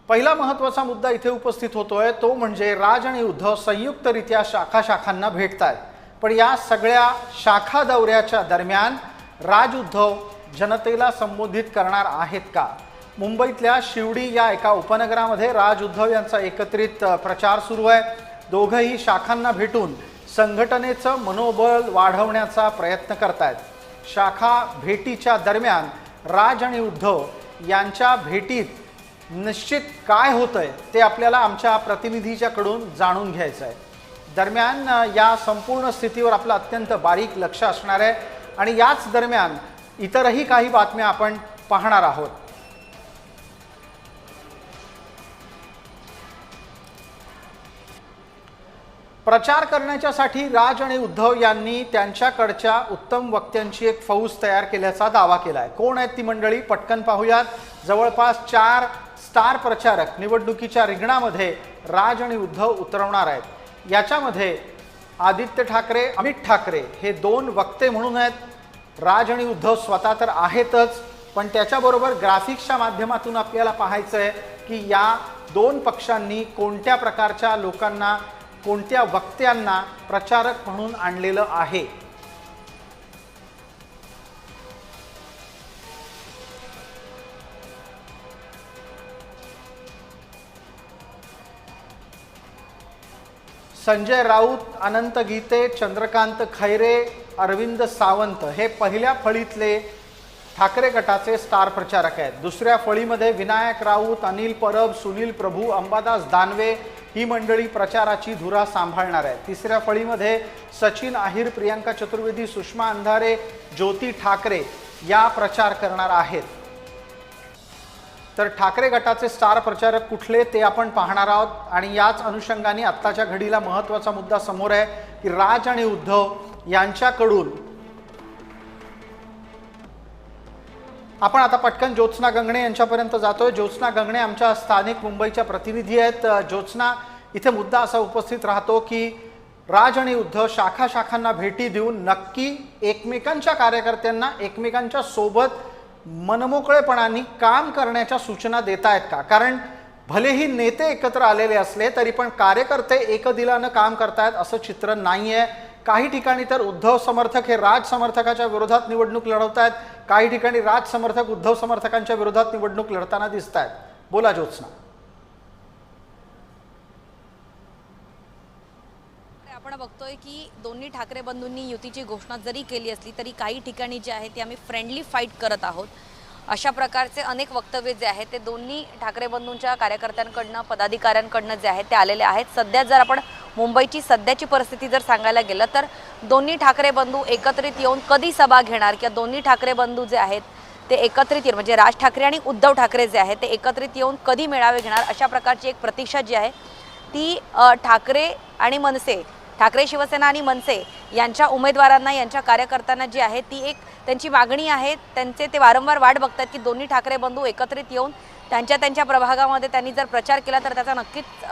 पहिला महत्त्वाचा मुद्दा इथे उपस्थित होतोय तो म्हणजे राज आणि उद्धव संयुक्तरित्या शाखांना भेटतायत। पण या सगळ्या शाखा दौऱ्याच्या दरम्यान राज उद्धव जनतेला संबोधित करणार आहेत का? मुंबईतल्या शिवडी या एका उपनगरामध्ये राज उद्धव यांचा एकत्रित प्रचार सुरू आहे। दोघंही शाखांना भेटून संघटनेचं मनोबल वाढवण्याचा प्रयत्न करतायत। शाखा भेटीच्या दरम्यान राज आणि उद्धव यांच्या भेटीत निश्चित काय होतंय ते आपल्याला आमच्या प्रतिनिधीच्याकडून जाणून घ्यायचं आहे। दरम्यान या संपूर्ण स्थितीवर आपलं अत्यंत बारीक लक्ष असणार आहे आणि याच दरम्यान इतरही काही बातम्या आपण पाहणार आहोत। प्रचार करण्यासाठी राज आणि उद्धव यांनी त्यांच्याकडच्या उत्तम वक्त्यांची एक फौज तयार केल्याचा दावा केलाय। कोण आहेत ती मंडळी पटकन पाहूयात। जवळपास 4 स्टार प्रचारक निवडणुकीच्या रिंगणामध्ये राज आणि उद्धव उतरवणार आहेत। याच्यामध्ये आदित्य ठाकरे, अमित ठाकरे हे 2 वक्ते म्हणून आहेत। राज आणि उद्धव स्वतः तर आहेतच, पण त्याच्याबरोबर ग्राफिक्सच्या माध्यमातून आपल्याला पाहायचं आहे की या 2 पक्षांनी कोणत्या प्रकारच्या लोकांना, कोणत्या वक्त्यांना प्रचारक म्हणून आणलेलं आहे। संजय राऊत, अनंत गीते, चंद्रकांत खैरे, अरविंद सावंत हे पहिल्या फळीतले ठाकरे गटाचे स्टार प्रचारक आहेत। दुसऱ्या फळीमध्ये विनायक राऊत, अनिल परब, सुनील प्रभू, अंबादास दानवे ही मंडळी प्रचाराची धुरा सांभाळणार आहे। तिसऱ्या फळीमध्ये सचिन आहिर, प्रियंका चतुर्वेदी, सुषमा अंधारे, ज्योती ठाकरे या प्रचार करणार आहेत। तर ठाकरे गटाचे स्टार प्रचारक कुठले ते आपण पाहणार आहोत आणि याच अनुषंगाने आत्ताच्या घडीला महत्त्वाचा मुद्दा समोर आहे की राज आणि उद्धव यांच्याकडून आपण आता पटकन ज्योत्स्ना गंगणे यांच्यापर्यंत जातोय। ज्योत्स्ना गंगणे आमच्या स्थानिक मुंबईच्या प्रतिनिधी आहेत। ज्योत्स्ना, इथे मुद्दा असा उपस्थित राहतो की राज आणि उद्धव शाखांना भेटी देऊन नक्की एकमेकांच्या कार्यकर्त्यांना एकमेकांच्या सोबत मनमोकळेपणाने काम करण्याच्या सूचना देत आहेत का? कारण भलेही नेते एकत्र आलेले असले तरी पण कार्यकर्ते एकदिलानं काम करतायत असं चित्र नाहीये। काही ठिकाणी तर उद्धव समर्थक हे राज समर्थकाच्या विरोधात निवडणूक लढवत आहेत, काही ठिकाणी राज समर्थक उद्धव समर्थकांच्या विरोधात निवडणूक लढताना दिसत आहेत। बोला ज्योत्स्ना। आपण बघतोय की दोन्ही ठाकरे बंधूंनी युतीची घोषणा जरी केली असली तरी काही ठिकाणी जे आहे ते आम्ही फ्रेंडली फाईट करत आहोत अशा प्रकारचे अनेक वक्तव्य जे आहेत ते दोन्ही ठाकरे बंधूंच्या कार्यकर्त्यांकडनं, पदाधिकाऱ्यांकडनं जे आहेत ते आलेले आहेत। सध्या जर आपण मुंबईची सध्याची परिस्थिती जर सांगायला गेलं तर दोन्ही ठाकरे बंधू एकत्रित येऊन कधी सभा घेणार किंवा दोन्ही ठाकरे बंधू जे आहेत ते एकत्रित येऊन म्हणजे राज ठाकरे आणि उद्धव ठाकरे जे आहेत ते एकत्रित येऊन कधी मेळावे घेणार अशा प्रकारची एक प्रतीक्षा जी आहे ती ठाकरे आणि मनसे, ठाकरे शिवसेना आणि मनसे यांच्या उमेदवारांना, यांच्या कार्यकर्त्यांना जी आहे ती एक त्यांची मागणी आहे। त्यांचे ते वारंवार वाट बघतात की दोन्ही ठाकरे बंधू एकत्रित येऊन त्यांच्या प्रभागामध्ये त्यांनी जर प्रचार केला तर त्याचा नक्कीच